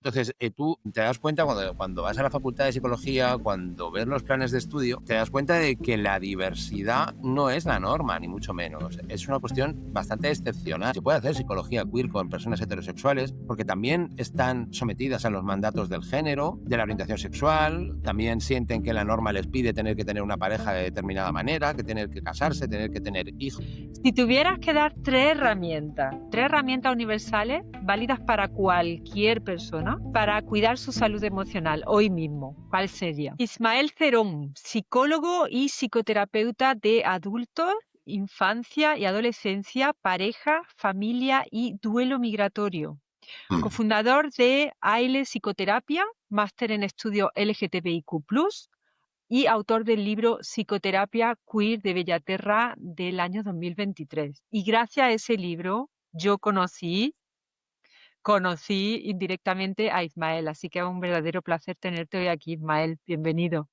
Entonces, tú te das cuenta cuando vas a la facultad de psicología, cuando ves los planes de estudio, te das cuenta de que la diversidad no es la norma, ni mucho menos. Es una cuestión bastante excepcional. Se puede hacer psicología queer con personas heterosexuales porque también están sometidas a los mandatos del género, de la orientación sexual, también sienten que la norma les pide tener que tener una pareja de determinada manera, que tener que casarse, tener que tener hijos. Si tuvieras que dar tres herramientas universales válidas para cualquier persona para cuidar su salud emocional hoy mismo, ¿cuál sería? Ismael Cerón, psicólogo y psicoterapeuta de adultos, infancia y adolescencia, pareja, familia y duelo migratorio. Cofundador de AILE Psicoterapia, máster en estudios LGTBIQ+, y autor del libro Psicoterapia Queer de Bellaterra del año 2023. Y gracias a ese libro yo conocí indirectamente a Ismael, así que es un verdadero placer tenerte hoy aquí, Ismael. Bienvenido.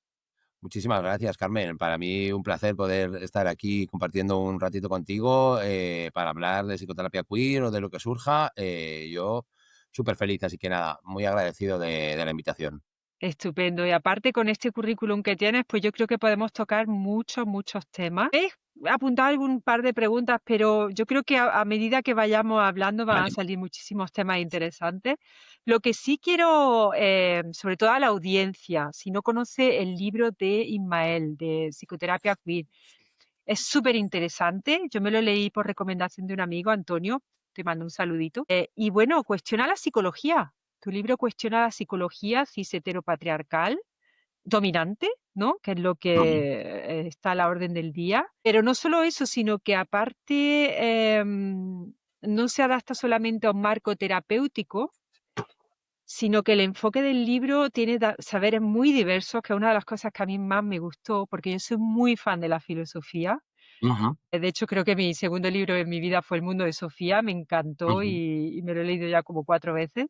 Muchísimas gracias, Carmen. Para mí un placer poder estar aquí compartiendo un ratito contigo para hablar de psicoterapia queer o de lo que surja. Yo súper feliz, así que nada, muy agradecido de la invitación. Estupendo. Y aparte con este currículum que tienes, pues yo creo que podemos tocar muchos temas. He apuntado algún par de preguntas, pero yo creo que a medida que vayamos hablando van a Vale. salir muchísimos temas interesantes. Lo que sí quiero, sobre todo a la audiencia, si no conoce el libro de Ismael, de Psicoterapia Queer, es súper interesante. Yo me lo leí por recomendación de un amigo, Antonio. Te mando un saludito. Y bueno, cuestiona la psicología. Tu libro cuestiona la psicología cis heteropatriarcal dominante, ¿no? Que es lo que está a la orden del día. Pero no solo eso, sino que aparte no se adapta solamente a un marco terapéutico, sino que el enfoque del libro tiene saberes muy diversos, que es una de las cosas que a mí más me gustó, porque yo soy muy fan de la filosofía. Ujú, De hecho, creo que mi segundo libro en mi vida fue El mundo de Sofía, me encantó ujú. y me lo he leído ya como 4 veces.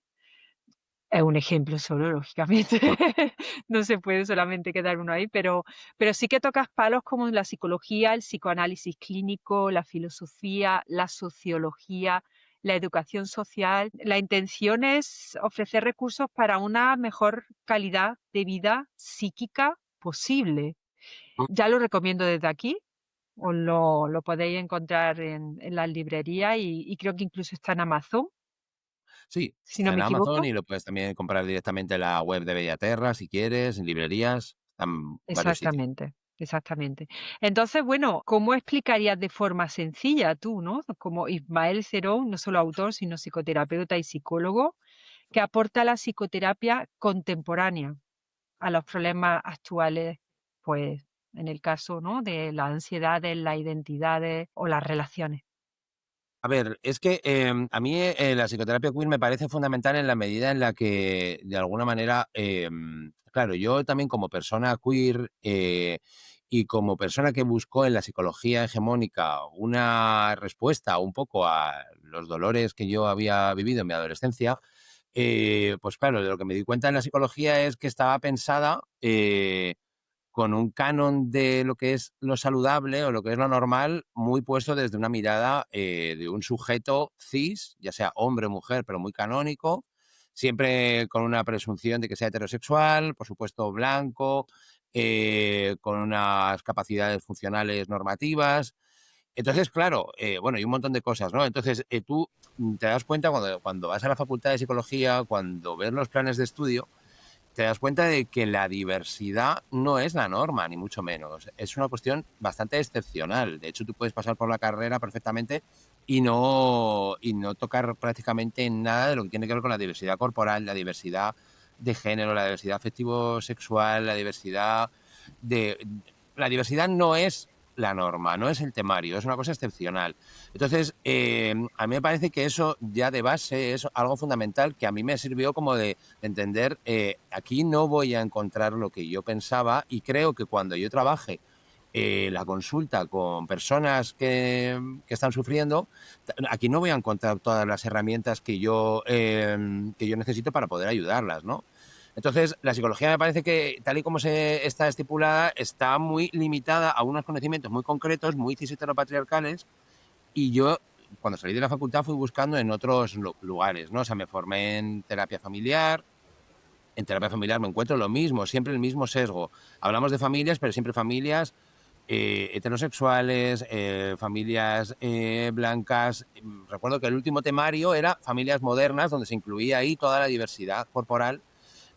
Es un ejemplo solo, lógicamente. No se puede solamente quedar uno ahí, pero sí que tocas palos como la psicología, el psicoanálisis clínico, la filosofía, la sociología, la educación social. La intención es ofrecer recursos para una mejor calidad de vida psíquica posible. Ya lo recomiendo desde aquí. Os lo podéis encontrar en las librerías y creo que incluso está en Amazon, Sí, si no está me en Amazon equivoco. y lo puedes también comprar directamente en la web de Bellaterra si quieres, en librerías, están varios sitios. Exactamente, exactamente. Entonces, bueno, ¿cómo explicarías de forma sencilla tú, ¿no? Como Ismael Cerón, no solo autor, sino psicoterapeuta y psicólogo, que aporta la psicoterapia contemporánea a los problemas actuales, pues en el caso, ¿no? De las ansiedades, las identidades o las relaciones. A ver, es que a mí la psicoterapia queer me parece fundamental en la medida en la que, de alguna manera, claro, yo también como persona queer y como persona que buscó en la psicología hegemónica una respuesta un poco a los dolores que yo había vivido en mi adolescencia, pues claro, de lo que me di cuenta en la psicología es que estaba pensada con un canon de lo que es lo saludable o lo que es lo normal, muy puesto desde una mirada de un sujeto cis, ya sea hombre o mujer, pero muy canónico, siempre con una presunción de que sea heterosexual, por supuesto blanco, con unas capacidades funcionales normativas. Entonces, claro, bueno, y un montón de cosas, ¿no? Entonces, tú te das cuenta cuando vas a la facultad de psicología, cuando ves los planes de estudio, te das cuenta de que la diversidad no es la norma, ni mucho menos. Es una cuestión bastante excepcional. De hecho, tú puedes pasar por la carrera perfectamente y no tocar prácticamente nada de lo que tiene que ver con la diversidad corporal, la diversidad de género, la diversidad afectivo-sexual, la diversidad de... La diversidad no es la norma, no es el temario, es una cosa excepcional. Entonces, a mí me parece que eso ya de base es algo fundamental que a mí me sirvió como de entender, aquí no voy a encontrar lo que yo pensaba y creo que cuando yo trabaje la consulta con personas que están sufriendo, aquí no voy a encontrar todas las herramientas que yo necesito para poder ayudarlas, ¿no? Entonces, la psicología me parece que, tal y como se está estipulada, está muy limitada a unos conocimientos muy concretos, muy cis heteropatriarcales, y yo, cuando salí de la facultad, fui buscando en otros lugares, ¿no? O sea, me formé en terapia familiar, en terapia familiar me encuentro lo mismo, siempre el mismo sesgo. Hablamos de familias, pero siempre familias heterosexuales, familias blancas. Recuerdo que el último temario era familias modernas, donde se incluía ahí toda la diversidad corporal.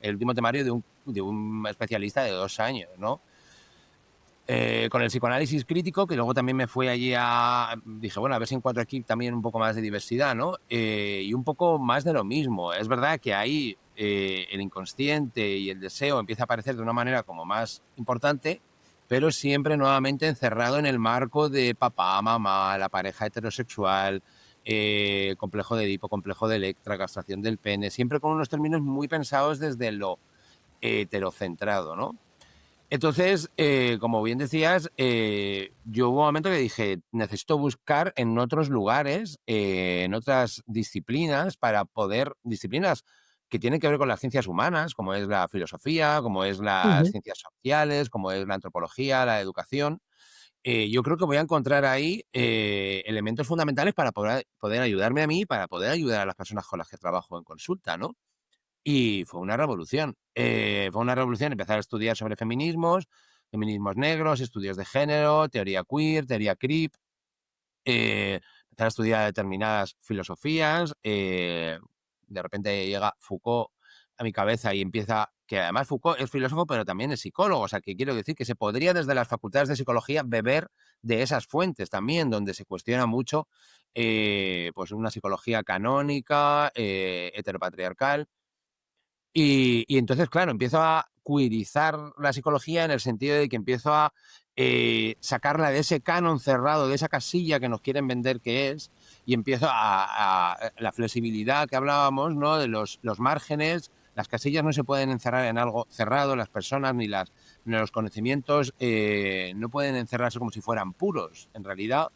El último temario de un especialista de 2 años, ¿no? Con el psicoanálisis crítico, que luego también me fui allí dije, bueno, a ver si encuentro aquí también un poco más de diversidad, ¿no? Y un poco más de lo mismo. Es verdad que ahí el inconsciente y el deseo empieza a aparecer de una manera como más importante, pero siempre nuevamente encerrado en el marco de papá, mamá, la pareja heterosexual, complejo de Edipo, complejo de Electra, castración del pene, siempre con unos términos muy pensados desde lo heterocentrado, ¿no? Entonces, como bien decías, yo hubo un momento que dije, necesito buscar en otros lugares, en otras disciplinas, disciplinas que tienen que ver con las ciencias humanas, como es la filosofía, como es las Ujú. ciencias sociales, como es la antropología, la educación. Yo creo que voy a encontrar ahí elementos fundamentales para poder ayudarme a mí, para poder ayudar a las personas con las que trabajo en consulta, ¿no? Y fue una revolución. Fue una revolución empezar a estudiar sobre feminismos, feminismos negros, estudios de género, teoría queer, teoría crip, empezar a estudiar determinadas filosofías. De repente llega Foucault a mi cabeza y empieza, que además Foucault es filósofo, pero también es psicólogo. O sea, que quiero decir que se podría desde las facultades de psicología beber de esas fuentes también, donde se cuestiona mucho pues una psicología canónica, heteropatriarcal. Y entonces, claro, empiezo a queerizar la psicología en el sentido de que empiezo a sacarla de ese canon cerrado, de esa casilla que nos quieren vender que es, y empiezo a la flexibilidad que hablábamos, ¿no? De los márgenes. Las casillas no se pueden encerrar en algo cerrado, las personas ni los conocimientos no pueden encerrarse como si fueran puros. En realidad,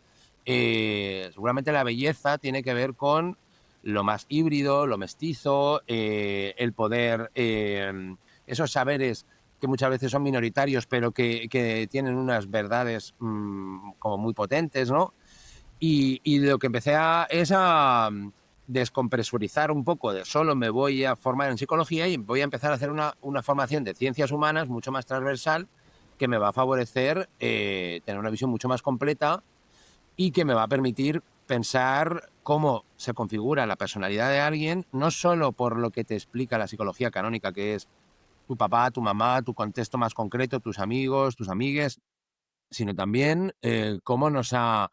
seguramente la belleza tiene que ver con lo más híbrido, lo mestizo, el poder, esos saberes que muchas veces son minoritarios, pero que tienen unas verdades como muy potentes, ¿no? Y lo que es a descompresurizar un poco de solo me voy a formar en psicología y voy a empezar a hacer una formación de ciencias humanas mucho más transversal que me va a favorecer tener una visión mucho más completa y que me va a permitir pensar cómo se configura la personalidad de alguien, no solo por lo que te explica la psicología canónica, que es tu papá, tu mamá, tu contexto más concreto, tus amigos, tus amigues, sino también cómo nos ha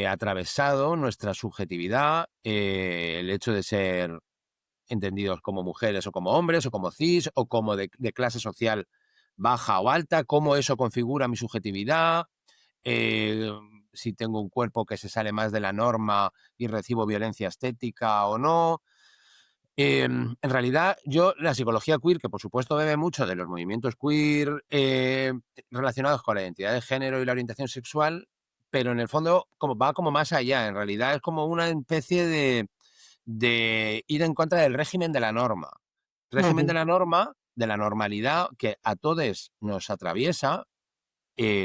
atravesado nuestra subjetividad, el hecho de ser entendidos como mujeres o como hombres o como cis o como de clase social baja o alta, cómo eso configura mi subjetividad, eh, si tengo un cuerpo que se sale más de la norma y recibo violencia estética o no. En realidad, yo, la psicología queer, que por supuesto bebe mucho de los movimientos queer relacionados con la identidad de género y la orientación sexual, pero en el fondo va como más allá. En realidad es como una especie de ir en contra del régimen de la norma. Régimen de Ujú. la norma, de la normalidad que a todos nos atraviesa,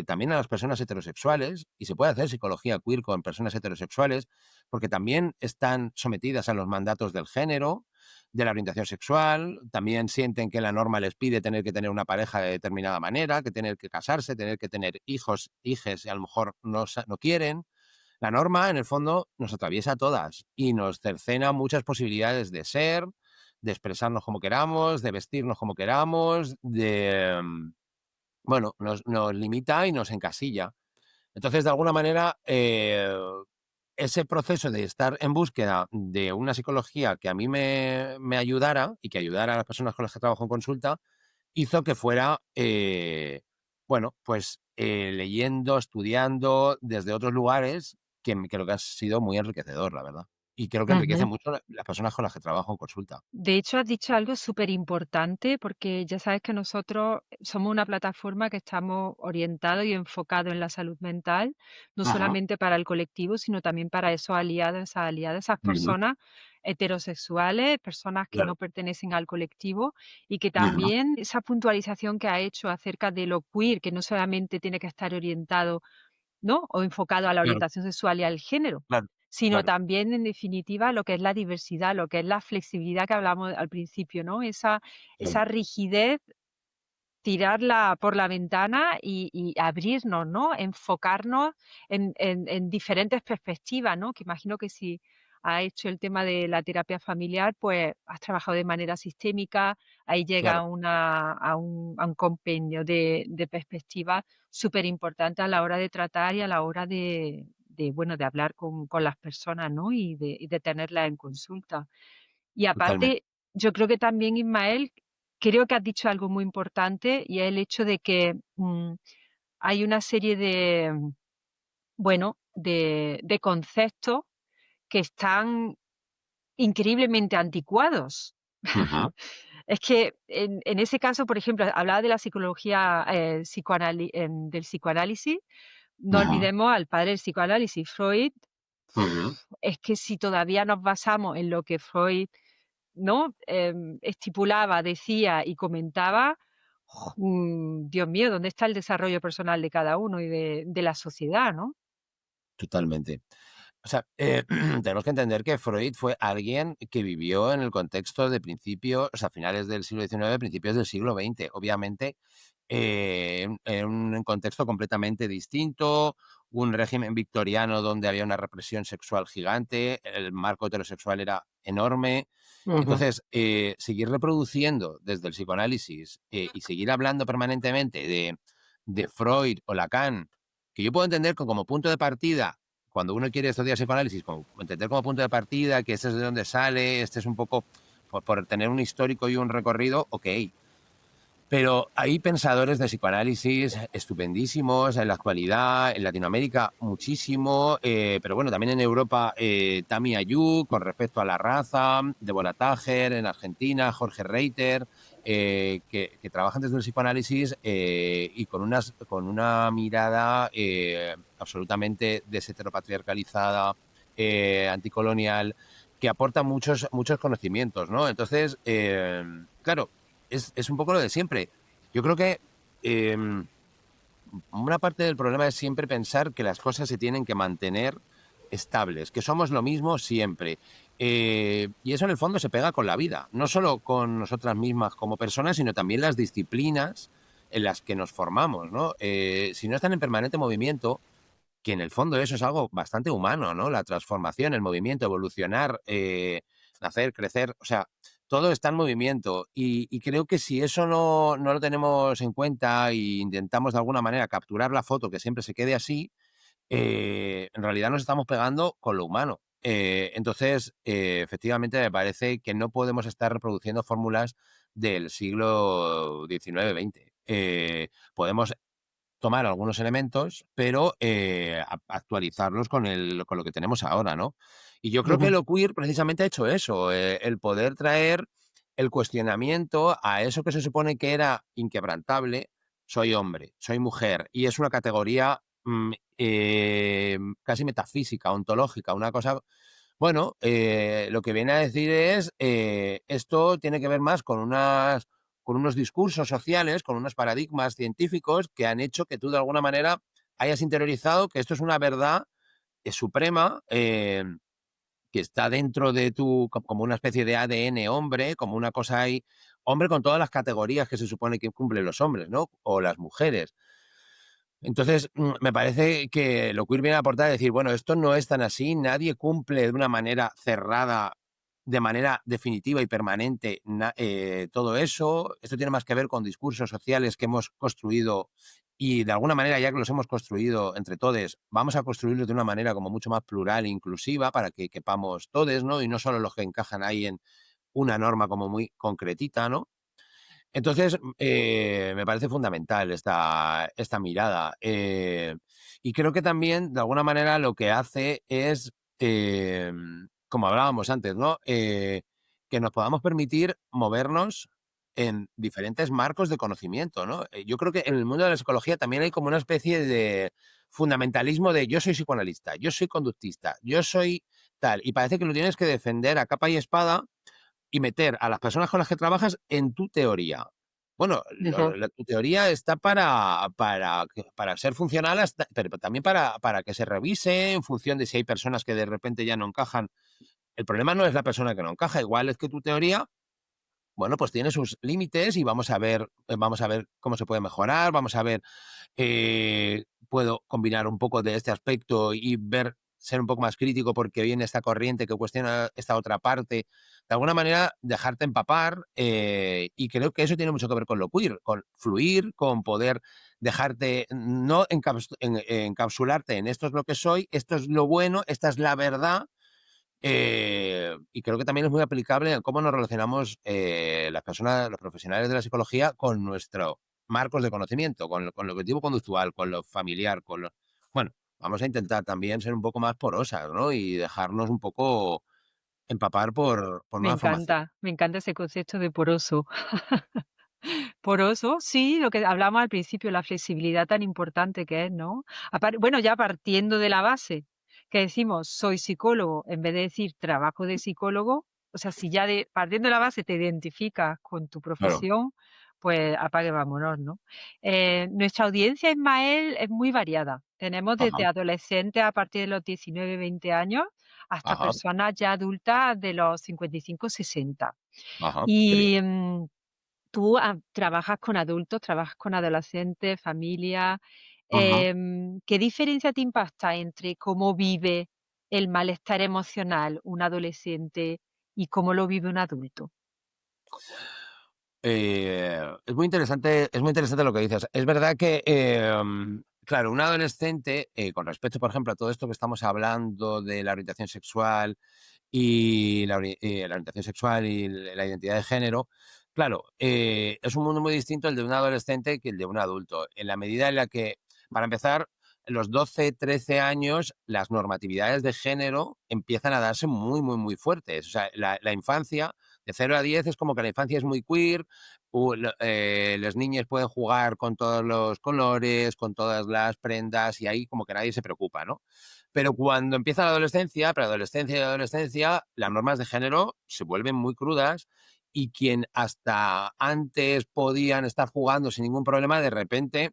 también a las personas heterosexuales, y se puede hacer psicología queer con personas heterosexuales, porque también están sometidas a los mandatos del género, de la orientación sexual, también sienten que la norma les pide tener que tener una pareja de determinada manera, que tener que casarse, tener que tener hijos, hijes, y a lo mejor no quieren. La norma, en el fondo, nos atraviesa a todas y nos cercena muchas posibilidades de ser, de expresarnos como queramos, de vestirnos como queramos, bueno, nos limita y nos encasilla. Entonces, de alguna manera, ese proceso de estar en búsqueda de una psicología que a mí me ayudara y que ayudara a las personas con las que trabajo en consulta, hizo que fuera, bueno, pues leyendo, estudiando desde otros lugares, creo que ha sido muy enriquecedor, la verdad. Y creo que enriquece Ujú. mucho las personas con las que trabajo en consulta. De hecho, has dicho algo súper importante porque ya sabes que nosotros somos una plataforma que estamos orientados y enfocados en la salud mental, no Ajá. solamente para el colectivo, sino también para esos aliados, esas aliadas, esas Ujú. personas heterosexuales, personas que Claro. no pertenecen al colectivo y que Ujú. también esa puntualización que ha hecho acerca de lo queer, que no solamente tiene que estar orientado, ¿no? O enfocado a la Claro, orientación sexual y al género, claro. sino claro, también, en definitiva, lo que es la diversidad, lo que es la flexibilidad que hablamos al principio, ¿no? Esa sí, rigidez, tirarla por la ventana y abrirnos, ¿no? Enfocarnos en diferentes perspectivas, ¿no? Que imagino que si has hecho el tema de la terapia familiar, pues has trabajado de manera sistémica, ahí llega claro, a un compendio de perspectivas súper importante a la hora de tratar y a la hora bueno, de hablar con las personas, ¿no? Y de tenerlas en consulta. Y totalmente. aparte, yo creo que también, Ismael, creo que has dicho algo muy importante y es el hecho de que hay una serie bueno, de conceptos que están increíblemente anticuados. Ujú, Es que en ese caso, por ejemplo, hablaba de la psicología del psicoanálisis. No ujú, olvidemos al padre del psicoanálisis, Freud. ujú. Es que si todavía nos basamos en lo que Freud, ¿no? Estipulaba, decía y comentaba, Dios mío, ¿dónde está el desarrollo personal de cada uno y de la sociedad, ¿no? Totalmente. O sea, tenemos que entender que Freud fue alguien que vivió en el contexto de principios, o sea, finales del siglo XIX, principios del siglo XX. Obviamente, en un contexto completamente distinto, un régimen victoriano donde había una represión sexual gigante, el marco heterosexual era enorme. Ujú, Entonces, seguir reproduciendo desde el psicoanálisis y seguir hablando permanentemente de Freud o Lacan, que yo puedo entender que como punto de partida, cuando uno quiere estudiar psicoanálisis, como, entender como punto de partida que este es de donde sale, este es un poco por tener un histórico y un recorrido, ok, pero hay pensadores de psicoanálisis estupendísimos en la actualidad, en Latinoamérica muchísimo, pero bueno, también en Europa, Tami Ayub con respecto a la raza, Deborah Tager en Argentina, Jorge Reiter, que trabajan desde el psicoanálisis y con una mirada absolutamente desheteropatriarcalizada, anticolonial, que aporta muchos conocimientos, ¿no? Entonces, claro, es un poco lo de siempre. Yo creo que eh, una parte del problema es siempre pensar que las cosas se tienen que mantener estables, que somos lo mismo siempre. Y eso en el fondo se pega con la vida, no solo con nosotras mismas como personas, sino también las disciplinas en las que nos formamos, ¿no? Si no están en permanente movimiento, que en el fondo eso es algo bastante humano, ¿no? La transformación, el movimiento, evolucionar, nacer, crecer, o sea, todo está en movimiento y creo que si eso no lo tenemos en cuenta e intentamos de alguna manera capturar la foto, que siempre se quede así, en realidad nos estamos pegando con lo humano. Entonces, efectivamente, me parece que no podemos estar reproduciendo fórmulas del siglo XIX-XX. Podemos tomar algunos elementos, pero actualizarlos con lo que tenemos ahora, ¿no? Y yo creo que ujú, lo queer precisamente ha hecho eso, el poder traer el cuestionamiento a eso que se supone que era inquebrantable. Soy hombre, soy mujer, y es una categoría casi metafísica, ontológica, una cosa bueno, lo que viene a decir es, esto tiene que ver más con unos discursos sociales, con unos paradigmas científicos que han hecho que tú de alguna manera hayas interiorizado que esto es una verdad suprema, que está dentro de como una especie de ADN hombre, como una cosa ahí, hombre con todas las categorías que se supone que cumplen los hombres, ¿no? O las mujeres. Entonces, me parece que lo queer viene a aportar es decir, bueno, esto no es tan así, nadie cumple de una manera cerrada, de manera definitiva y permanente todo eso. Esto tiene más que ver con discursos sociales que hemos construido y de alguna manera, ya que los hemos construido entre todos, vamos a construirlos de una manera como mucho más plural e inclusiva para que quepamos todos, ¿no? Y no solo los que encajan ahí en una norma como muy concretita, ¿no? Entonces, me parece fundamental esta mirada. Y creo que también, de alguna manera, lo que hace es, como hablábamos antes, ¿no? Que nos podamos permitir movernos en diferentes marcos de conocimiento, ¿no? Yo creo que en el mundo de la psicología también hay como una especie de fundamentalismo de yo soy psicoanalista, yo soy conductista, yo soy tal, y parece que lo tienes que defender a capa y espada y meter a las personas con las que trabajas en tu teoría. Bueno, Ujú. tu teoría está para ser funcional, pero también para que se revise en función de si hay personas que de repente ya no encajan. El problema no es la persona que no encaja, igual es que tu teoría, bueno, pues tiene sus límites y vamos a ver cómo se puede mejorar, vamos a ver, puedo combinar un poco de este aspecto y ser un poco más crítico porque viene esta corriente que cuestiona esta otra parte. De alguna manera, dejarte empapar, y creo que eso tiene mucho que ver con lo queer, con fluir, con poder dejarte, no encapsularte en esto es lo que soy, esto es lo bueno, esta es la verdad, y creo que también es muy aplicable en cómo nos relacionamos, las personas, los profesionales de la psicología con nuestros marcos de conocimiento, con lo objetivo conductual, con lo familiar, con lo... Bueno, vamos a intentar también ser un poco más porosas, ¿no? Y dejarnos un poco empapar por nueva formación. Me encanta ese concepto de poroso. Poroso, sí, lo que hablamos al principio, la flexibilidad tan importante que es, ¿no? Bueno, ya partiendo de la base, que decimos soy psicólogo, en vez de decir trabajo de psicólogo, o sea, si ya partiendo de la base te identificas con tu Claro. profesión, pues apague vámonos, ¿no? Nuestra audiencia, Ismael, es muy variada. Tenemos Ajá, desde adolescentes a partir de los 19, 20 años hasta ajá, personas ya adultas de los 55, 60. ajá, qué bien. Y tú trabajas con adultos, trabajas con adolescentes, familia. Ujú. ¿Qué diferencia te impacta entre cómo vive el malestar emocional un adolescente y cómo lo vive un adulto? Es muy interesante lo que dices. Es verdad que, claro, un adolescente, con respecto, por ejemplo, a todo esto que estamos hablando de la orientación sexual y la orientación sexual y la identidad de género, claro, es un mundo muy distinto el de un adolescente que el de un adulto, en la medida en la que, para empezar, los 12, 13 años, las normatividades de género empiezan a darse muy, muy, muy fuertes. O sea, la infancia, de 0 a 10, es como que la infancia es muy queer, las niñas pueden jugar con todos los colores, con todas las prendas, y ahí como que nadie se preocupa, ¿no? Pero cuando empieza la adolescencia, preadolescencia y adolescencia, las normas de género se vuelven muy crudas y quien hasta antes podían estar jugando sin ningún problema, de repente,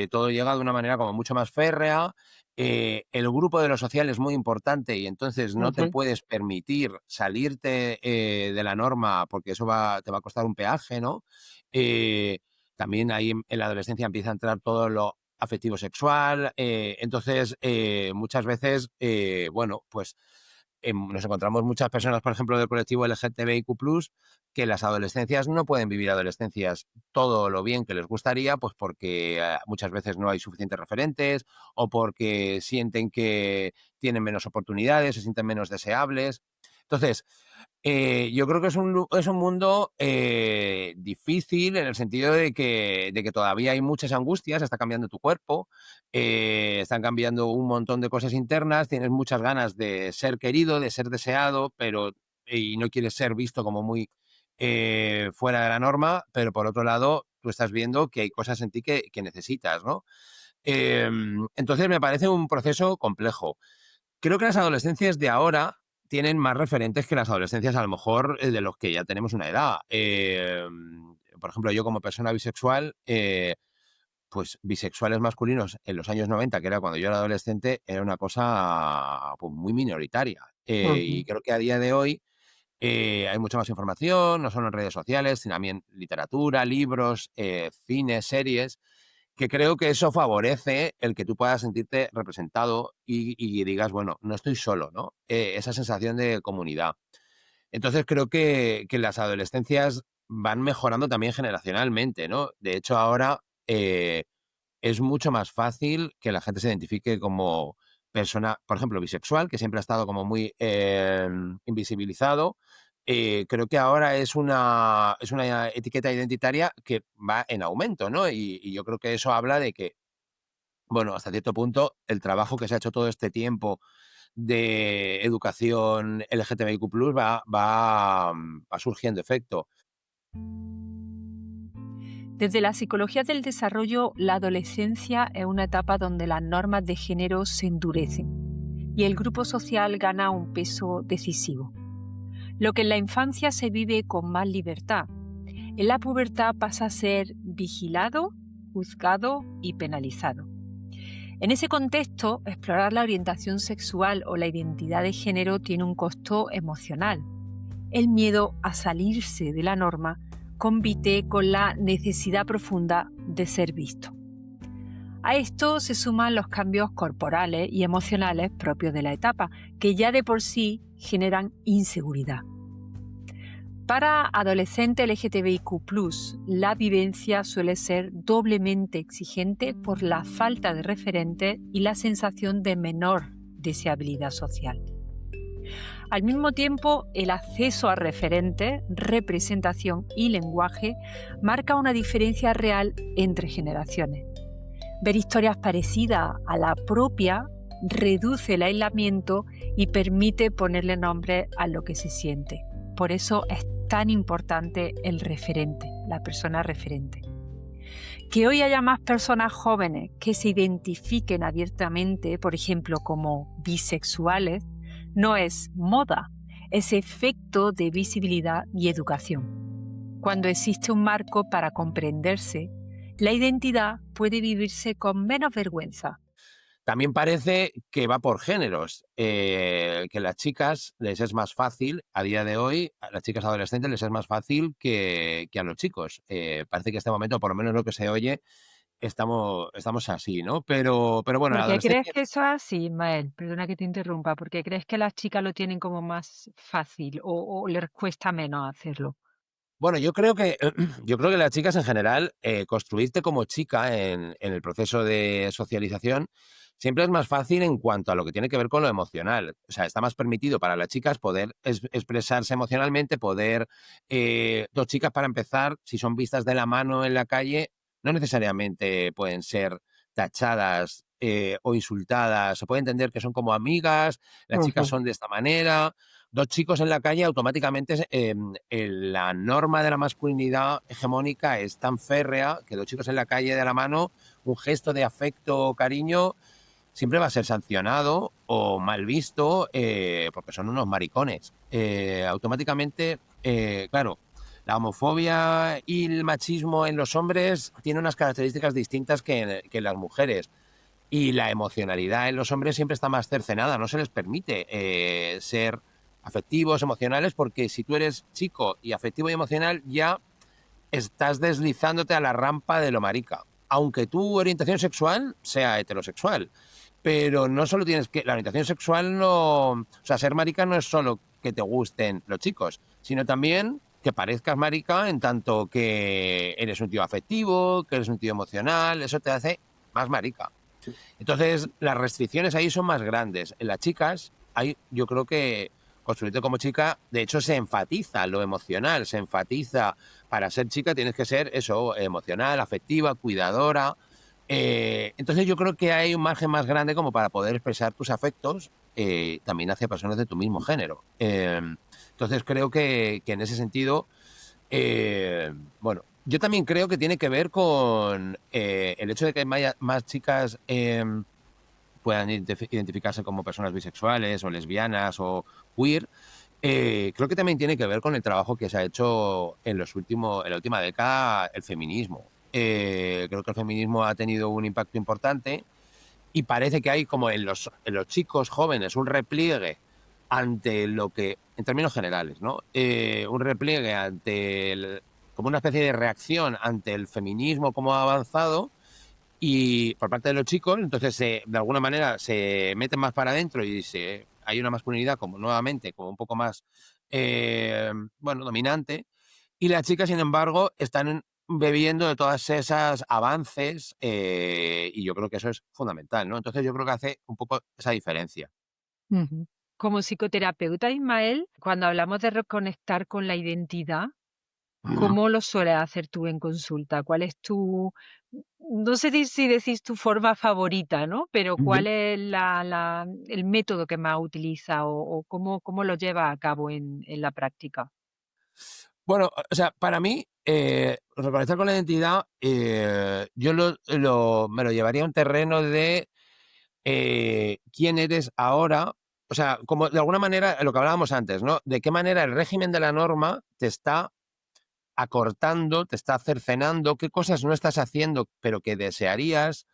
todo llega de una manera como mucho más férrea. El grupo de lo social es muy importante y entonces no te Ujú, puedes permitir salirte, de la norma porque eso te va a costar un peaje, ¿no? Eh, También ahí en la adolescencia empieza a entrar todo lo afectivo sexual, entonces, muchas veces, bueno, pues, nos encontramos muchas personas, por ejemplo, del colectivo LGTBIQ+, que las adolescencias no pueden vivir adolescencias todo lo bien que les gustaría, pues porque, muchas veces no hay suficientes referentes o porque sienten que tienen menos oportunidades, se sienten menos deseables. Entonces, yo creo que es un mundo, difícil en el sentido de que todavía hay muchas angustias, está cambiando tu cuerpo, están cambiando un montón de cosas internas, tienes muchas ganas de ser querido, de ser deseado, pero y no quieres ser visto como muy, fuera de la norma, pero por otro lado, tú estás viendo que hay cosas en ti que necesitas, ¿no? Entonces me parece un proceso complejo. Creo que las adolescencias de ahora tienen más referentes que las adolescencias, a lo mejor, de los que ya tenemos una edad. Por ejemplo, yo como persona bisexual, pues bisexuales masculinos en los años 90, que era cuando yo era adolescente, era una cosa, pues, muy minoritaria. Y ujú. creo que a día de hoy, hay mucha más información, no solo en redes sociales, sino también literatura, libros, cine, series, que creo que eso favorece el que tú puedas sentirte representado y digas, bueno, no estoy solo, ¿no? Esa sensación de comunidad. Entonces creo que las adolescencias van mejorando también generacionalmente, ¿no? De hecho, ahora, es mucho más fácil que la gente se identifique como persona, por ejemplo, bisexual, que siempre ha estado como muy, invisibilizado. Creo que ahora es una etiqueta identitaria que va en aumento, ¿no? Y yo creo que eso habla de que, bueno, hasta cierto punto, el trabajo que se ha hecho todo este tiempo de educación LGTBIQ+, va surgiendo efecto. Desde la psicología del desarrollo, la adolescencia es una etapa donde las normas de género se endurecen y el grupo social gana un peso decisivo. Lo que en la infancia se vive con más libertad, En la pubertad pasa a ser vigilado, juzgado y penalizado. En ese contexto, explorar la orientación sexual o la identidad de género tiene un costo emocional. El miedo a salirse de la norma compite con la necesidad profunda de ser visto. A esto se suman los cambios corporales y emocionales propios de la etapa, que ya de por sí generan inseguridad. Para adolescentes LGTBIQ+, la vivencia suele ser doblemente exigente por la falta de referentes y la sensación de menor deseabilidad social. Al mismo tiempo, el acceso a referentes, representación y lenguaje marca una diferencia real entre generaciones. Ver historias parecidas a la propia reduce el aislamiento y permite ponerle nombre a lo que se siente. Por eso es tan importante el referente, la persona referente. Que hoy haya más personas jóvenes que se identifiquen abiertamente, por ejemplo, como bisexuales, no es moda, es efecto de visibilidad y educación. Cuando existe un marco para comprenderse, la identidad puede vivirse con menos vergüenza. También parece que va por géneros, que las chicas les es más fácil, a día de hoy, a las chicas adolescentes les es más fácil que a los chicos. Parece que este momento, por lo menos lo que se oye, estamos así, ¿no? Pero bueno, la ¿Por qué crees adolescencia. que eso es así, Ismael? Perdona que te interrumpa. ¿Por qué crees que las chicas lo tienen como más fácil o les cuesta menos hacerlo? Bueno, yo creo que yo creo que las chicas en general, construirte como chica en el proceso de socialización siempre es más fácil en cuanto a lo que tiene que ver con lo emocional. O sea, está más permitido para las chicas poder expresarse emocionalmente, poder 2 chicas para empezar, si son vistas de la mano en la calle, no necesariamente pueden ser tachadas, o insultadas. Se puede entender que son como amigas, las chicas Ujú. son de esta manera. 2 chicos en la calle automáticamente la norma de la masculinidad hegemónica es tan férrea que 2 chicos en la calle de la mano, un gesto de afecto o cariño siempre va a ser sancionado o mal visto porque son unos maricones. Automáticamente, claro, la homofobia y el machismo en los hombres tiene unas características distintas que en las mujeres. Y la emocionalidad en los hombres siempre está más cercenada, no se les permite ser afectivos, emocionales, porque si tú eres chico y afectivo y emocional, ya estás deslizándote a la rampa de lo marica. Aunque tu orientación sexual sea heterosexual. Pero no solo tienes que. La orientación sexual no. O sea, ser marica no es solo que te gusten los chicos, sino también que parezcas marica en tanto que eres un tío afectivo, que eres un tío emocional, eso te hace más marica. Entonces, las restricciones ahí son más grandes. En las chicas, yo creo que construirte como chica, de hecho, se enfatiza lo emocional, se enfatiza, para ser chica tienes que ser eso, emocional, afectiva, cuidadora. Entonces, yo creo que hay un margen más grande como para poder expresar tus afectos también hacia personas de tu mismo género. Entonces, creo que en ese sentido bueno, yo también creo que tiene que ver con el hecho de que más chicas puedan identificarse como personas bisexuales o lesbianas o queer. Creo que también tiene que ver con el trabajo que se ha hecho en la última década, el feminismo. Creo que el feminismo ha tenido un impacto importante y parece que hay como en los chicos jóvenes un repliegue ante lo que, en términos generales, ¿no? Un repliegue como una especie de reacción ante el feminismo como ha avanzado y por parte de los chicos, entonces de alguna manera se meten más para adentro y hay una masculinidad como nuevamente, como un poco más, bueno, dominante, y las chicas, sin embargo, están bebiendo de todas esas avances y yo creo que eso es fundamental, ¿no? Entonces yo creo que hace un poco esa diferencia. Ujú. Como psicoterapeuta, Ismael, cuando hablamos de reconectar con la identidad, ¿cómo lo sueles hacer tú en consulta? ¿Cuál es tu, no sé si decís tu forma favorita, ¿no? Pero Ujú. ¿cuál es el método que más utiliza o cómo lo lleva a cabo en la práctica? Bueno, o sea, para mí, reconectar con la identidad, yo me lo llevaría a un terreno de quién eres ahora, o sea, como de alguna manera, lo que hablábamos antes, ¿no? De qué manera el régimen de la norma te está acortando, te está cercenando, qué cosas no estás haciendo pero que desearías.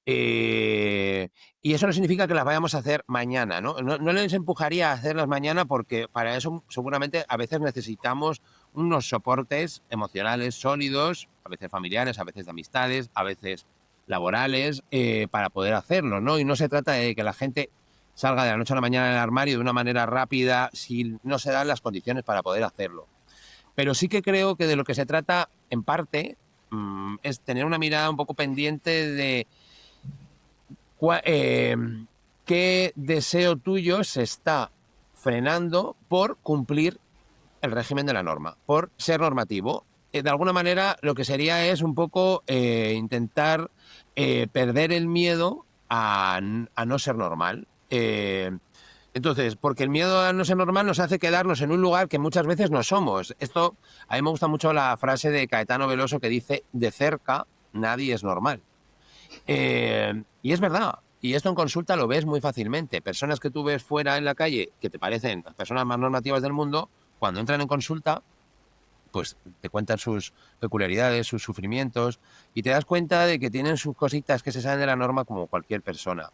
Y eso no significa que las vayamos a hacer mañana, ¿no? No les empujaría a hacerlas mañana porque para eso seguramente a veces necesitamos unos soportes emocionales sólidos, a veces familiares, a veces de amistades, a veces laborales, para poder hacerlo, ¿no? Y no se trata de que la gente salga de la noche a la mañana del armario de una manera rápida si no se dan las condiciones para poder hacerlo. Pero sí que creo que de lo que se trata, en parte, es tener una mirada un poco pendiente de qué deseo tuyo se está frenando por cumplir el régimen de la norma, por ser normativo. De alguna manera, lo que sería es un poco intentar perder el miedo a no ser normal. Entonces, porque el miedo a no ser normal nos hace quedarnos en un lugar que muchas veces no somos. Esto, a mí me gusta mucho la frase de Caetano Veloso que dice, de cerca nadie es normal. Y es verdad. Y esto en consulta lo ves muy fácilmente. Personas que tú ves fuera en la calle, que te parecen las personas más normativas del mundo, cuando entran en consulta, pues te cuentan sus peculiaridades, sus sufrimientos, y te das cuenta de que tienen sus cositas que se salen de la norma como cualquier persona.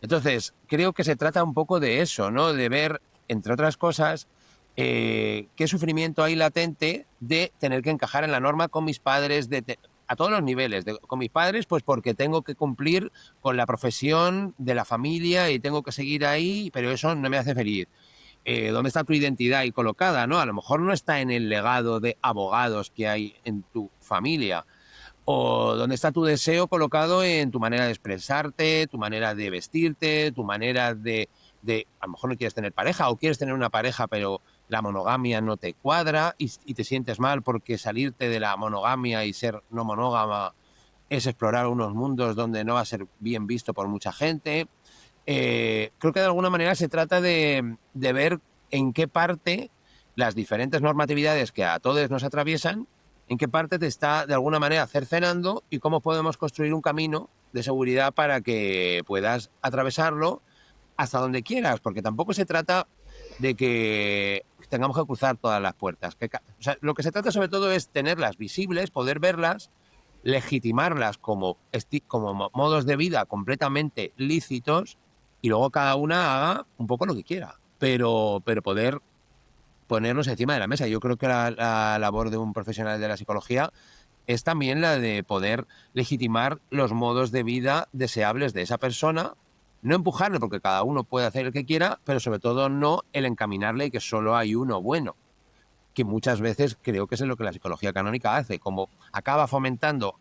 Entonces, creo que se trata un poco de eso, ¿no? De ver, entre otras cosas, qué sufrimiento hay latente de tener que encajar en la norma con mis padres, a todos los niveles. Con mis padres, pues porque tengo que cumplir con la profesión de la familia y tengo que seguir ahí, pero eso no me hace feliz. ¿Dónde está tu identidad ahí colocada, ¿no? A lo mejor no está en el legado de abogados que hay en tu familia, o dónde está tu deseo colocado en tu manera de expresarte, tu manera de vestirte, tu manera a lo mejor no quieres tener pareja o quieres tener una pareja pero la monogamia no te cuadra y te sientes mal porque salirte de la monogamia y ser no monógama es explorar unos mundos donde no va a ser bien visto por mucha gente. Creo que de alguna manera se trata de ver en qué parte las diferentes normatividades que a todos nos atraviesan, en qué parte te está de alguna manera cercenando y cómo podemos construir un camino de seguridad para que puedas atravesarlo hasta donde quieras, porque tampoco se trata de que tengamos que cruzar todas las puertas. O sea, lo que se trata sobre todo es tenerlas visibles, poder verlas, legitimarlas como modos de vida completamente lícitos y luego cada una haga un poco lo que quiera, pero poder ponernos encima de la mesa. Yo creo que la labor de un profesional de la psicología es también la de poder legitimar los modos de vida deseables de esa persona, no empujarle porque cada uno puede hacer el que quiera, pero sobre todo no el encaminarle y que solo hay uno bueno, que muchas veces creo que es lo que la psicología canónica hace, como acaba fomentando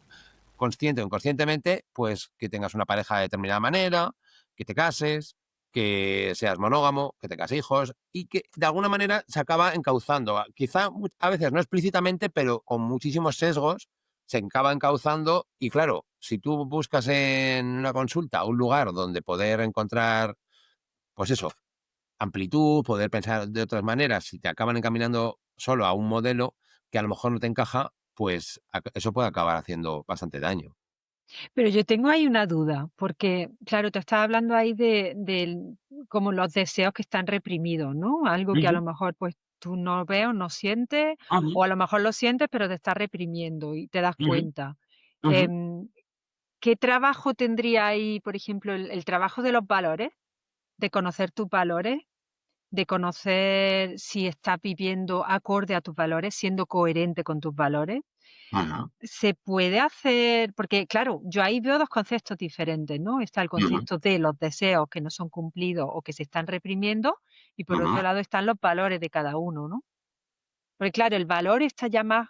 consciente o inconscientemente, pues que tengas una pareja de determinada manera, que te cases, que seas monógamo, que tengas hijos y que de alguna manera se acaba encauzando. Quizá a veces no explícitamente, pero con muchísimos sesgos se acaba encauzando y claro, si tú buscas en una consulta un lugar donde poder encontrar, pues eso, amplitud, poder pensar de otras maneras, si te acaban encaminando solo a un modelo que a lo mejor no te encaja, pues eso puede acabar haciendo bastante daño. Pero yo tengo ahí una duda, porque, claro, te estaba hablando ahí como los deseos que están reprimidos, ¿no? Algo que a Ujú, lo mejor pues tú no ves o no sientes, ujú, o a lo mejor lo sientes, pero te está reprimiendo y te das ujú, cuenta. ujú. Em, ¿Qué trabajo tendría ahí, por ejemplo, el trabajo de los valores, de conocer tus valores, de conocer si estás viviendo acorde a tus valores, siendo coherente con tus valores? Ajá, Se puede hacer, porque claro, yo ahí veo 2 conceptos diferentes, ¿no? Está el ujú, concepto de los deseos que no son cumplidos o que se están reprimiendo, y por ujú. otro lado están los valores de cada uno, ¿no? Porque claro, el valor está ya más,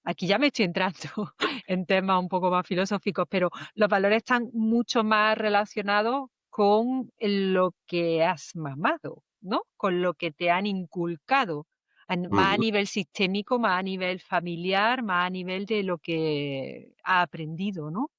aquí ya me estoy entrando en temas un poco más filosóficos, pero los valores están mucho más relacionados con lo que has mamado, ¿no? Con lo que te han inculcado, más a Ujú, nivel sistémico, más a nivel familiar, más a nivel de lo que ha aprendido, ¿no?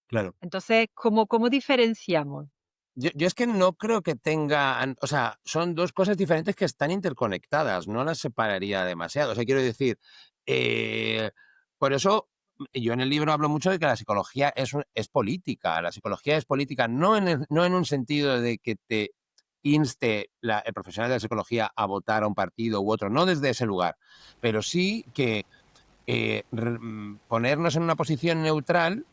claro. Entonces, ¿cómo diferenciamos? Yo es que no creo que tengan, o sea, son dos cosas diferentes que están interconectadas, no las separaría demasiado. O sea, quiero decir, eh, por eso yo en el libro hablo mucho de que la psicología es política. La psicología es política no en un sentido de que te inste el profesional de la psicología a votar a un partido u otro, no desde ese lugar, pero sí que ponernos en una posición neutral,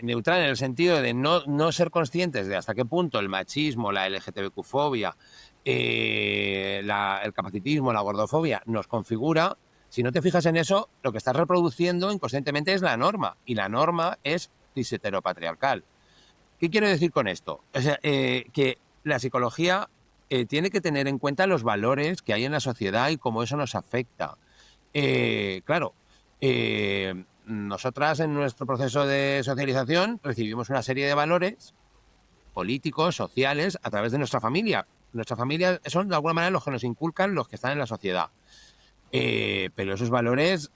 neutral en el sentido de no ser conscientes de hasta qué punto el machismo, la LGTBQ-fobia, el capacitismo, la gordofobia nos configura. Si no te fijas en eso, lo que estás reproduciendo inconscientemente es la norma, y la norma es cis heteropatriarcal. ¿Qué quiero decir con esto? O sea, que la psicología tiene que tener en cuenta los valores que hay en la sociedad y cómo eso nos afecta. Claro, nosotras en nuestro proceso de socialización recibimos una serie de valores políticos, sociales, a través de nuestra familia. Nuestra familia son de alguna manera los que nos inculcan los que están en la sociedad. Pero esos valores,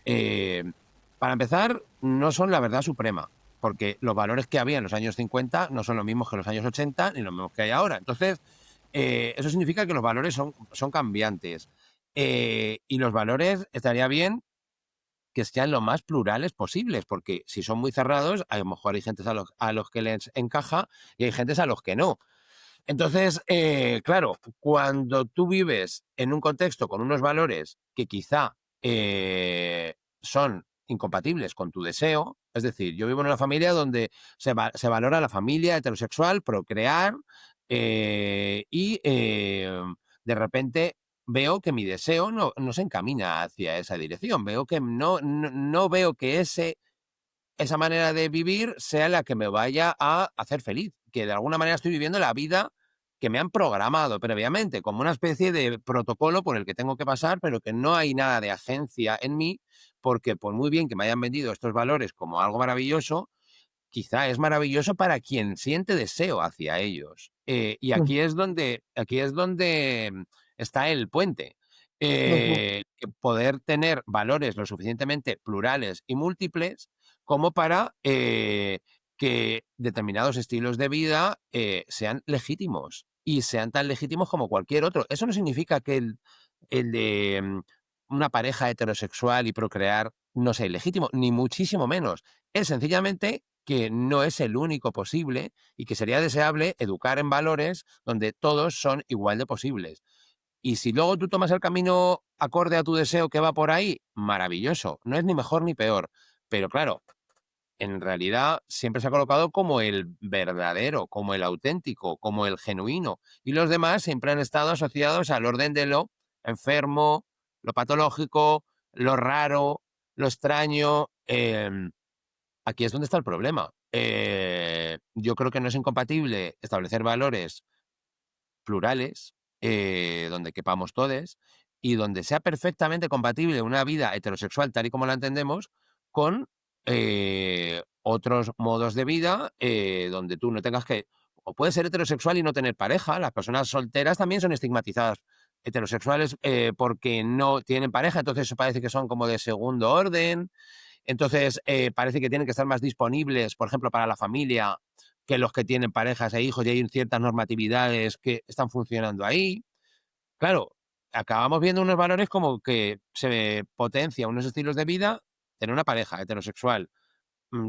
para empezar, no son la verdad suprema, porque los valores que había en los años 50 no son los mismos que en los años 80 ni los mismos que hay ahora. Entonces, eso significa que los valores son cambiantes. Y los valores estaría bien que sean lo más plurales posibles, porque si son muy cerrados, a lo mejor hay gente a los que les encaja y hay gente a los que no. Entonces, claro, cuando tú vives en un contexto con unos valores que quizá son incompatibles con tu deseo, es decir, yo vivo en una familia donde se valora la familia heterosexual, procrear, y de repente veo que mi deseo no se encamina hacia esa dirección, veo que no veo que esa manera de vivir sea la que me vaya a hacer feliz, que de alguna manera estoy viviendo la vida que me han programado previamente, como una especie de protocolo por el que tengo que pasar, pero que no hay nada de agencia en mí, porque por muy bien que me hayan vendido estos valores como algo maravilloso, quizá es maravilloso para quien siente deseo hacia ellos. Y aquí es donde está el puente. Ujú, Que poder tener valores lo suficientemente plurales y múltiples como para que determinados estilos de vida sean legítimos y sean tan legítimos como cualquier otro. Eso no significa que el de una pareja heterosexual y procrear no sea ilegítimo, ni muchísimo menos. Es sencillamente que no es el único posible y que sería deseable educar en valores donde todos son igual de posibles. Y si luego tú tomas el camino acorde a tu deseo que va por ahí, maravilloso, no es ni mejor ni peor. Pero claro, en realidad siempre se ha colocado como el verdadero, como el auténtico, como el genuino. Y los demás siempre han estado asociados al orden de lo enfermo, lo patológico, lo raro, lo extraño. Aquí es donde está el problema. Yo creo que no es incompatible establecer valores plurales, donde quepamos todos, y donde sea perfectamente compatible una vida heterosexual tal y como la entendemos con otros modos de vida donde tú no tengas que... O puedes ser heterosexual y no tener pareja. Las personas solteras también son estigmatizadas heterosexuales porque no tienen pareja, entonces eso parece que son como de segundo orden. Entonces, parece que tienen que estar más disponibles, por ejemplo, para la familia, que los que tienen parejas e hijos, y hay ciertas normatividades que están funcionando ahí. Claro, acabamos viendo unos valores como que se potencia unos estilos de vida, tener una pareja heterosexual,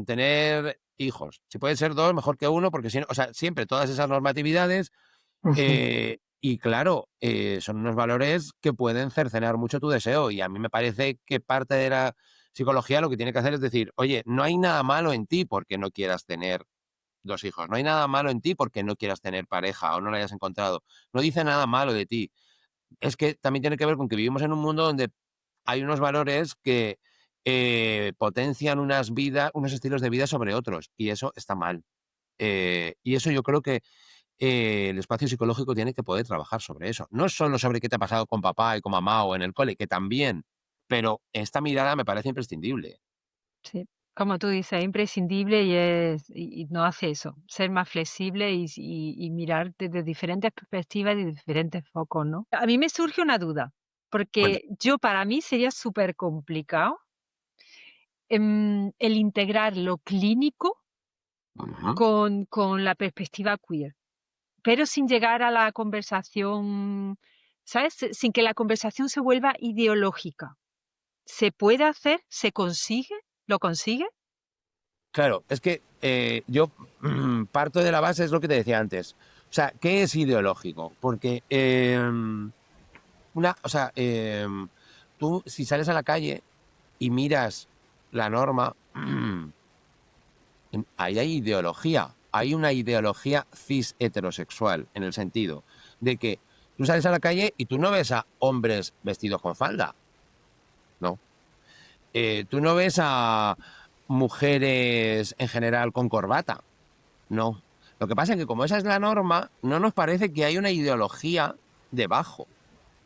tener hijos. Si puede ser dos, mejor que uno, porque si no, o sea, siempre todas esas normatividades ujú. y claro, son unos valores que pueden cercenar mucho tu deseo. Y a mí me parece que parte de la psicología lo que tiene que hacer es decir, oye, no hay nada malo en ti porque no quieras tener dos hijos, no hay nada malo en ti porque no quieras tener pareja o no la hayas encontrado. No dice nada malo de ti. Es que también tiene que ver con que vivimos en un mundo donde hay unos valores que potencian unos estilos de vida sobre otros, y eso está mal. Y eso yo creo que el espacio psicológico tiene que poder trabajar sobre eso. No solo sobre qué te ha pasado con papá y con mamá o en el cole, que también, pero esta mirada me parece imprescindible. Sí, como tú dices, es imprescindible y no hace eso, ser más flexible y mirar desde diferentes perspectivas y de diferentes focos, ¿no? A mí me surge una duda, Cuenta. porque para mí sería súper complicado el integrar lo clínico Ujú. con la perspectiva queer, pero sin llegar a la conversación, ¿sabes? Sin que la conversación se vuelva ideológica. ¿Se puede hacer? ¿Se consigue? ¿Lo consigue? Claro, es que yo parto de la base, es lo que te decía antes. O sea, ¿qué es ideológico? Porque o sea, tú si sales a la calle y miras la norma, ahí hay ideología. Hay una ideología cis heterosexual, en el sentido de que tú sales a la calle y tú no ves a hombres vestidos con falda, ¿no? Tú no ves a mujeres en general con corbata, no. Lo que pasa es que como esa es la norma, no nos parece que hay una ideología debajo.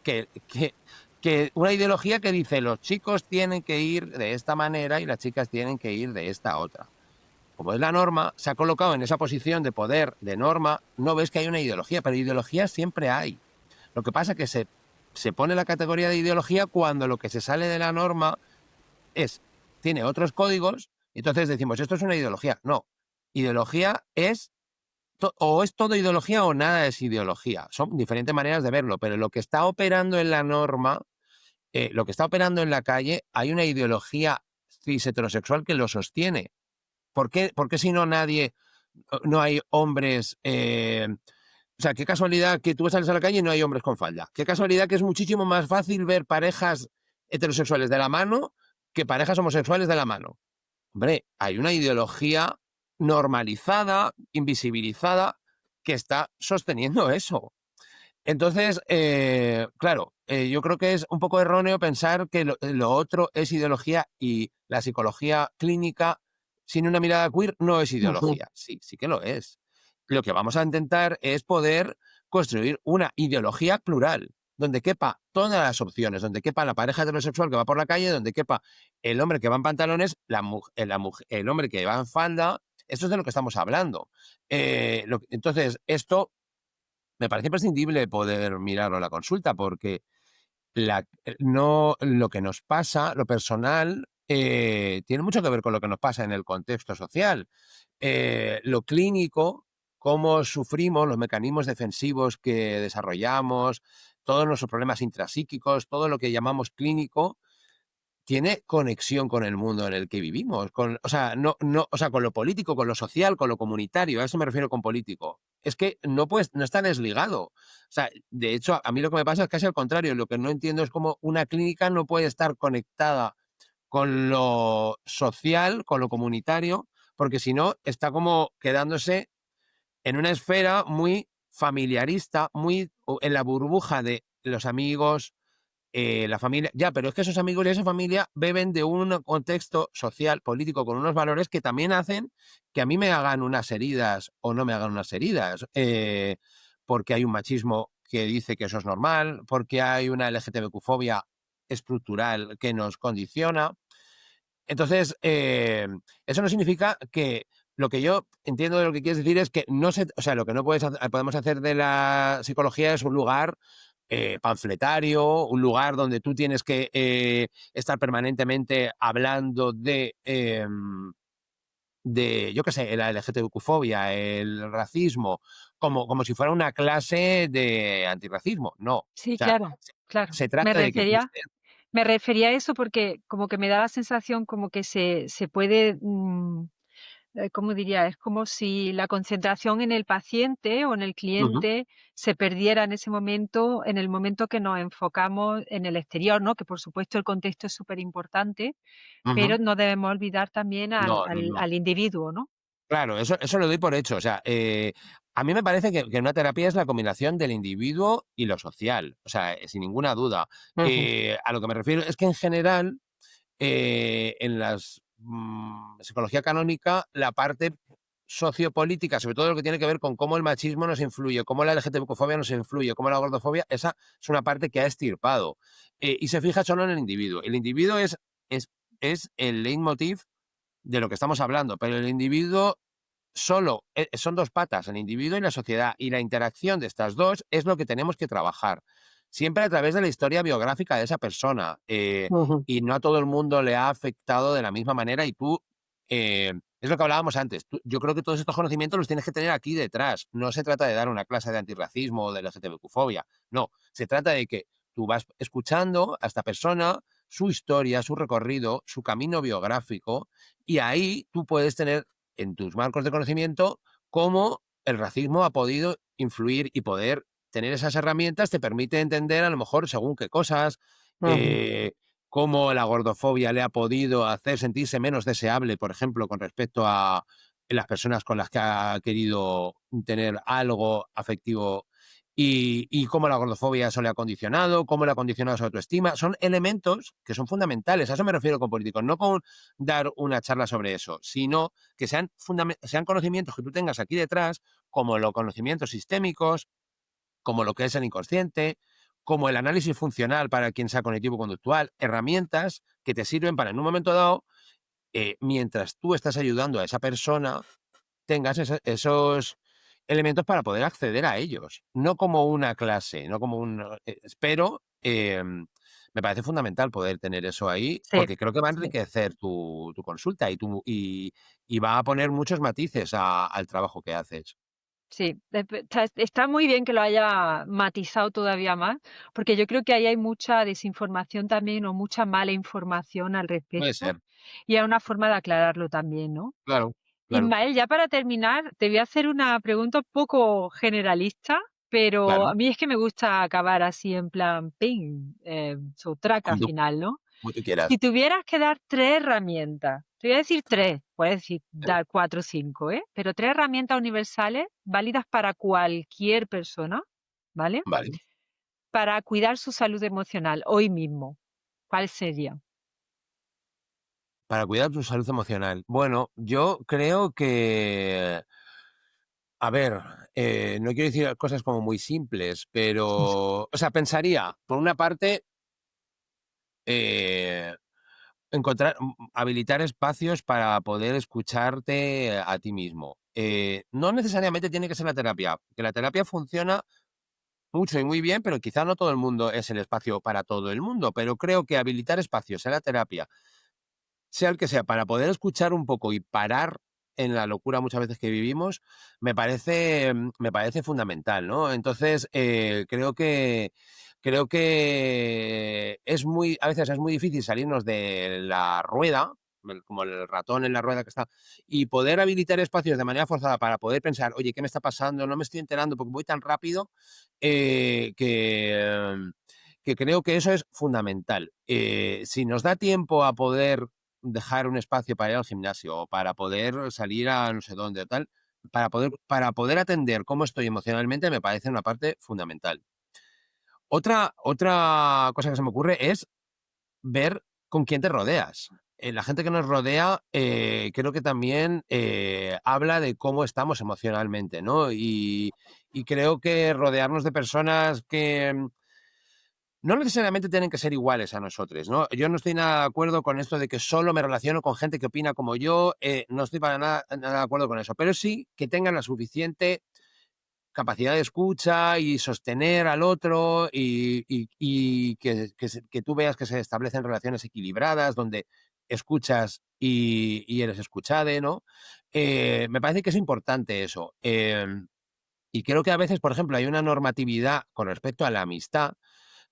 Que, que, que una ideología que dice los chicos tienen que ir de esta manera y las chicas tienen que ir de esta otra. Como es la norma, se ha colocado en esa posición de poder, de norma, no ves que hay una ideología, pero ideología siempre hay. Lo que pasa es que se pone la categoría de ideología cuando lo que se sale de la norma tiene otros códigos, y entonces decimos, esto es una ideología. No, ideología o es todo ideología o nada es ideología. Son diferentes maneras de verlo, pero lo que está operando en la norma, lo que está operando en la calle, hay una ideología cis heterosexual que lo sostiene. ¿Por qué si no no hay hombres? O sea, qué casualidad que tú sales a la calle y no hay hombres con falda. Qué casualidad que es muchísimo más fácil ver parejas heterosexuales de la mano que parejas homosexuales de la mano. Hombre, hay una ideología normalizada, invisibilizada, que está sosteniendo eso. Entonces, claro, yo creo que es un poco erróneo pensar que lo otro es ideología y la psicología clínica sin una mirada queer no es Ujú. ideología. Sí, sí que lo es. Lo que vamos a intentar es poder construir una ideología plural, donde quepa todas las opciones, donde quepa la pareja heterosexual que va por la calle, donde quepa el hombre que va en pantalones, el hombre que va en falda. Esto es de lo que estamos hablando. Entonces, esto me parece imprescindible poder mirarlo a la consulta, porque no, lo que nos pasa, lo personal, tiene mucho que ver con lo que nos pasa en el contexto social. Lo clínico, cómo sufrimos, los mecanismos defensivos que desarrollamos, todos nuestros problemas intrapsíquicos, todo lo que llamamos clínico, tiene conexión con el mundo en el que vivimos, o sea, o sea, con lo político, con lo social, con lo comunitario, a eso me refiero con político. Es que no está desligado. O sea, de hecho, a mí lo que me pasa es casi al contrario. Lo que no entiendo es cómo una clínica no puede estar conectada con lo social, con lo comunitario, porque si no, está como quedándose en una esfera muy familiarista, muy en la burbuja de los amigos, la familia, ya, pero es que esos amigos y esa familia beben de un contexto social, político, con unos valores que también hacen que a mí me hagan unas heridas o no me hagan unas heridas, porque hay un machismo que dice que eso es normal, porque hay una LGTBQ-fobia estructural que nos condiciona. Entonces, eso no significa que lo que yo entiendo de lo que quieres decir es que o sea, lo que no podemos hacer de la psicología es un lugar panfletario, un lugar donde tú tienes que estar permanentemente hablando yo qué sé, la LGTBQ-fobia, el racismo, como si fuera una clase de antirracismo. No. O Sí, sea, claro, claro. se trata de que tú estés. Me refería a eso porque como que me da la sensación como que se puede, ¿cómo diría? Es como si la concentración en el paciente o en el Ujú, cliente se perdiera en ese momento, en el momento que nos enfocamos en el exterior, ¿no? Que por supuesto el contexto es súper importante, pero ujú. no debemos olvidar también No, no, no. al individuo, ¿no? Claro, eso lo doy por hecho. O sea, a mí me parece que una terapia es la combinación del individuo y lo social. O sea, sin ninguna duda. Ujú, A lo que me refiero es que en general, en la psicología canónica, la parte sociopolítica, sobre todo lo que tiene que ver con cómo el machismo nos influye, cómo la LGTB-fobia nos influye, cómo la gordofobia, esa es una parte que ha extirpado. Y se fija solo en el individuo. El individuo es, es el leitmotiv de lo que estamos hablando, pero el individuo solo, son dos patas, el individuo y la sociedad, y la interacción de estas dos es lo que tenemos que trabajar, siempre a través de la historia biográfica de esa persona, ujú, y no a todo el mundo le ha afectado de la misma manera, y tú, es lo que hablábamos antes, yo creo que todos estos conocimientos los tienes que tener aquí detrás, no se trata de dar una clase de antirracismo o de LGTBQ-fobia, no, se trata de que tú vas escuchando a esta persona, su historia, su recorrido, su camino biográfico, y ahí tú puedes tener en tus marcos de conocimiento cómo el racismo ha podido influir, y poder tener esas herramientas te permite entender a lo mejor según qué cosas, ujú. eh, cómo la gordofobia le ha podido hacer sentirse menos deseable, por ejemplo, con respecto a las personas con las que ha querido tener algo afectivo y cómo la gordofobia eso le ha condicionado, cómo le ha condicionado su autoestima. Son elementos que son fundamentales. A eso me refiero con políticos, no con dar una charla sobre eso, sino que sean conocimientos que tú tengas aquí detrás, como los conocimientos sistémicos, como lo que es el inconsciente, como el análisis funcional para quien sea cognitivo-conductual, herramientas que te sirven para en un momento dado, mientras tú estás ayudando a esa persona, tengas esos elementos para poder acceder a ellos, no como una clase, no como un... pero me parece fundamental poder tener eso ahí, Sí, porque creo que va a sí. enriquecer tu consulta y va a poner muchos matices al trabajo que haces. Sí, está muy bien que lo haya matizado todavía más, porque yo creo que ahí hay mucha desinformación también o mucha mala información al Puede respecto, ser, y hay una forma de aclararlo también, ¿no? claro, claro, Ismael, ya para terminar, te voy a hacer una pregunta un poco generalista, pero claro, a mí es que me gusta acabar así en plan ping, su traca como tú, final, ¿no? como tú Si quieras. tuvieras que dar 3 herramientas, te voy a decir 3, puedes decir ¿Eh? dar 4 o 5, ¿eh? Pero 3 herramientas universales válidas para cualquier persona, ¿vale? Vale. Para cuidar su salud emocional hoy mismo, ¿cuál sería? Para cuidar tu salud emocional. Bueno, yo creo que, a ver, no quiero decir cosas como muy simples, pero, o sea, pensaría, por una parte, eh, habilitar espacios para poder escucharte a ti mismo. No necesariamente tiene que ser la terapia, que la terapia funciona mucho y muy bien, pero quizá no todo el mundo es el espacio para todo el mundo, pero creo que habilitar espacios en la terapia sea el que sea, para poder escuchar un poco y parar en la locura muchas veces que vivimos, me parece fundamental, ¿no? Entonces, creo que a veces es muy difícil salirnos de la rueda, como el ratón en la rueda que está, y poder habilitar espacios de manera forzada para poder pensar, oye, ¿qué me está pasando? No me estoy enterando porque voy tan rápido, eh, que, que creo que eso es fundamental. Si nos da tiempo a poder dejar un espacio para ir al gimnasio o para poder salir a no sé dónde o tal, para poder atender cómo estoy emocionalmente, me parece una parte fundamental. Otra cosa que se me ocurre es ver con quién te rodeas. La gente que nos rodea, creo que también habla de cómo estamos emocionalmente, ¿no? Y creo que rodearnos de personas que no necesariamente tienen que ser iguales a nosotros, ¿no? Yo no estoy nada de acuerdo con esto de que solo me relaciono con gente que opina como yo, no estoy para nada de acuerdo con eso, pero sí que tengan la suficiente capacidad de escucha y sostener al otro y que tú veas que se establecen relaciones equilibradas donde escuchas y eres escuchade, ¿no? Me parece que es importante eso. Y creo que a veces, por ejemplo, hay una normatividad con respecto a la amistad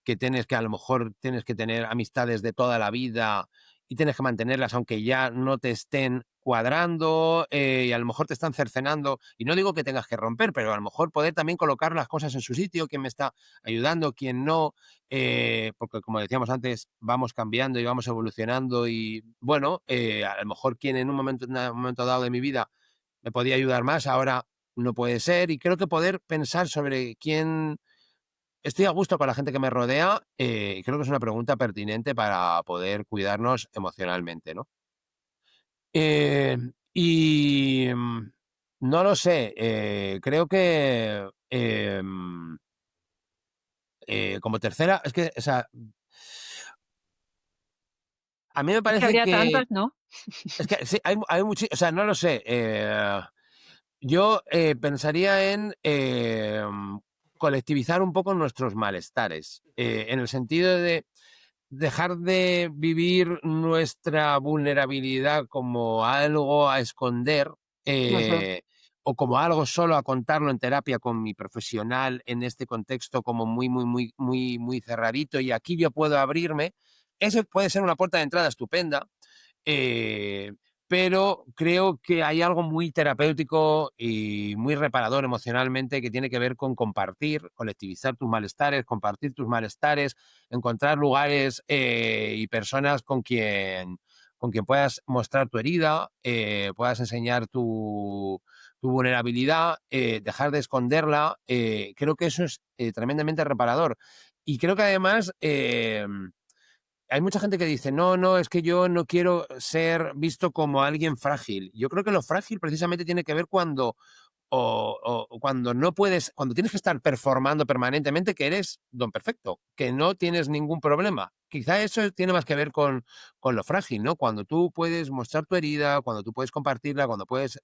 que tienes que a lo mejor tienes que tener amistades de toda la vida y tienes que mantenerlas aunque ya no te estén cuadrando y a lo mejor te están cercenando. Y no digo que tengas que romper, pero a lo mejor poder también colocar las cosas en su sitio, quién me está ayudando, quién no, porque como decíamos antes, vamos cambiando y vamos evolucionando y bueno, a lo mejor quien en un momento dado de mi vida me podía ayudar más, ahora no puede ser. Y creo que poder pensar sobre quién estoy a gusto con la gente que me rodea, y creo que es una pregunta pertinente para poder cuidarnos emocionalmente, ¿no? No lo sé, creo que, como tercera, es que, o sea, a mí me Es que parece habría que tantas, ¿no? es que sí, hay muchi o sea, no lo sé, yo, pensaría en, colectivizar un poco nuestros malestares, en el sentido de dejar de vivir nuestra vulnerabilidad como algo a esconder, Ujú. eh, o como algo solo a contarlo en terapia con mi profesional en este contexto como muy, muy, muy, muy, muy cerradito y aquí yo puedo abrirme. Ese puede ser una puerta de entrada estupenda, eh, pero creo que hay algo muy terapéutico y muy reparador emocionalmente que tiene que ver con compartir, colectivizar compartir tus malestares, encontrar lugares y personas con quien puedas mostrar tu herida, puedas enseñar tu vulnerabilidad, dejar de esconderla. Creo que eso es tremendamente reparador. Y creo que además hay mucha gente que dice, no, no, es que yo no quiero ser visto como alguien frágil. Yo creo que lo frágil precisamente tiene que ver cuando, o cuando no puedes, cuando tienes que estar performando permanentemente que eres don perfecto, que no tienes ningún problema. Quizá eso tiene más que ver con lo frágil, ¿no? Cuando tú puedes mostrar tu herida, cuando tú puedes compartirla, cuando puedes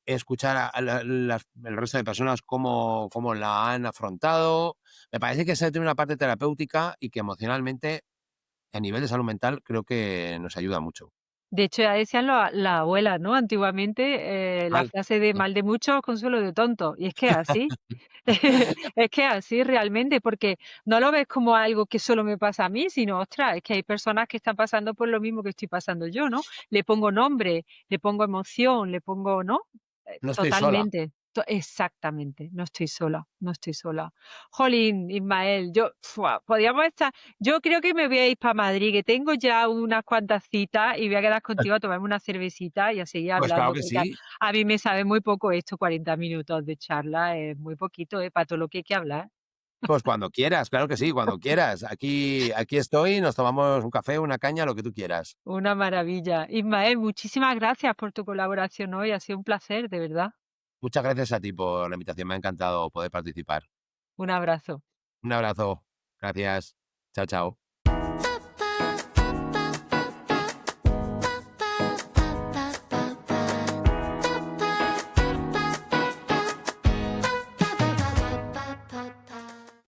escuchar a el resto de personas cómo la han afrontado. Me parece que esa tiene una parte terapéutica y que emocionalmente a nivel de salud mental creo que nos ayuda mucho. De hecho, ya decían la abuela, ¿no? Antiguamente, la Mal. frase de mal de muchos, consuelo de tontos. Y es que es así. Es que es así realmente, porque no lo ves como algo que solo me pasa a mí, sino, ostras, es que hay personas que están pasando por lo mismo que estoy pasando yo, ¿no? Le pongo nombre, le pongo emoción, le pongo, ¿no? No estoy sola. Totalmente. Exactamente, no estoy sola, no estoy sola. Jolín, Ismael, podríamos estar, yo creo que me voy a ir para Madrid, que tengo ya unas cuantas citas y voy a quedar contigo a tomarme una cervecita y a seguir Pues claro hablando, que porque a, sí. a mí me sabe muy poco esto, 40 minutos de charla, es muy poquito, para todo lo que hay que hablar. Pues cuando quieras, claro que sí, cuando quieras. Aquí estoy, nos tomamos un café, una caña, lo que tú quieras. Una maravilla. Ismael, muchísimas gracias por tu colaboración hoy, ha sido un placer, de verdad. Muchas gracias a ti por la invitación, me ha encantado poder participar. Un abrazo. Un abrazo. Gracias. Chao, chao.